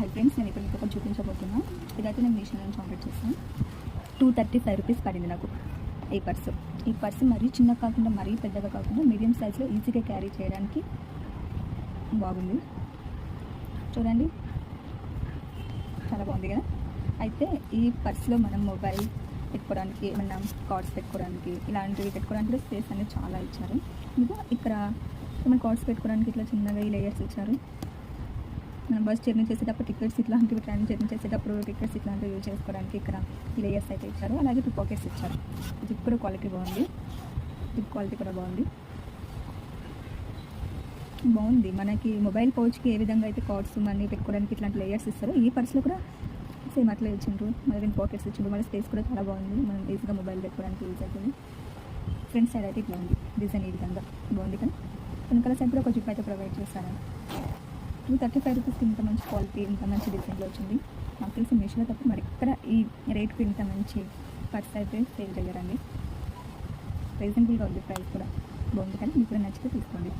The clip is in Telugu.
హై ఫ్రెండ్స్, నేను ఇప్పుడు మీకు ఒకటి చూపించబోతున్నా. ఇదైతే నేను మీషో నుంచి ఆర్డర్ చేశాను. 235 రూపీస్ పడింది నాకు ఈ పర్సు మరీ చిన్నగా కాకుండా మరీ పెద్దగా కాకుండా మీడియం సైజ్లో ఈజీగా క్యారీ చేయడానికి బాగుంది. చూడండి, చాలా బాగుంది కదా. అయితే ఈ పర్సులో మనం మొబైల్ పెట్టుకోవడానికి, ఏమన్నా కార్డ్స్ పెట్టుకోవడానికి, ఇలాంటివి పెట్టుకోవడానికి కూడా స్పేస్ అనేది చాలా ఇచ్చారు. ఇంకా ఇక్కడ ఏమైనా కార్డ్స్ పెట్టుకోవడానికి ఇట్లా చిన్నగా ఈ లేయర్స్ ఇచ్చారు. మనం బస్ జర్నీ చేసేటప్పుడు టికెట్స్ ఇట్లాంటివి, ట్రైన్ జర్నీ చేసేటప్పుడు టికెట్స్ ఇట్లాంటివి యూజ్ చేసుకోవడానికి ఇక్కడ ఈ లేయర్స్ అయితే ఇచ్చారు. అలాగే 2 పాకెట్స్ ఇచ్చారు. జిప్ కూడా క్వాలిటీ బాగుంది, జిప్ క్వాలిటీ కూడా బాగుంది. మనకి మొబైల్ పౌచ్కి ఏ విధంగా అయితే కార్డ్స్ మనీ పెట్టుకోవడానికి ఇట్లాంటి లేయర్స్ ఇస్తారు, ఈ పర్సులో కూడా సేమ్ అట్లా ఇచ్చిండ్రు. మళ్ళీ 2 పాకెట్స్ ఇచ్చిండ్రు. మళ్ళీ స్పేస్ కూడా చాలా బాగుంది, మనం ఈజీగా మొబైల్ పెట్టుకోవడానికి యూజ్ అవుతుంది. ఫ్రంట్ సైడ్ అయితే ఇట్లా ఉంది డిజైన్, ఈ విధంగా బాగుంది కదా. వెనకాల సైడ్ కూడా ఒక జిప్ అయితే ప్రొవైడ్ చేశాను. 235 రూపీస్కి ఇంత మంచి క్వాలిటీ, ఇంత మంచి డిజైన్లో వచ్చింది. నాకు తెలిసి మీషోలో తప్ప మరి ఇక్కడ ఈ రేట్కి ఇంత మంచి పర్స్ అయితే సేల్ చేయరండి. రీజనబుల్గా ఉంది, ప్రైస్ కూడా బాగుంది. కానీ మీకు కూడా నచ్చితే తీసుకోండి.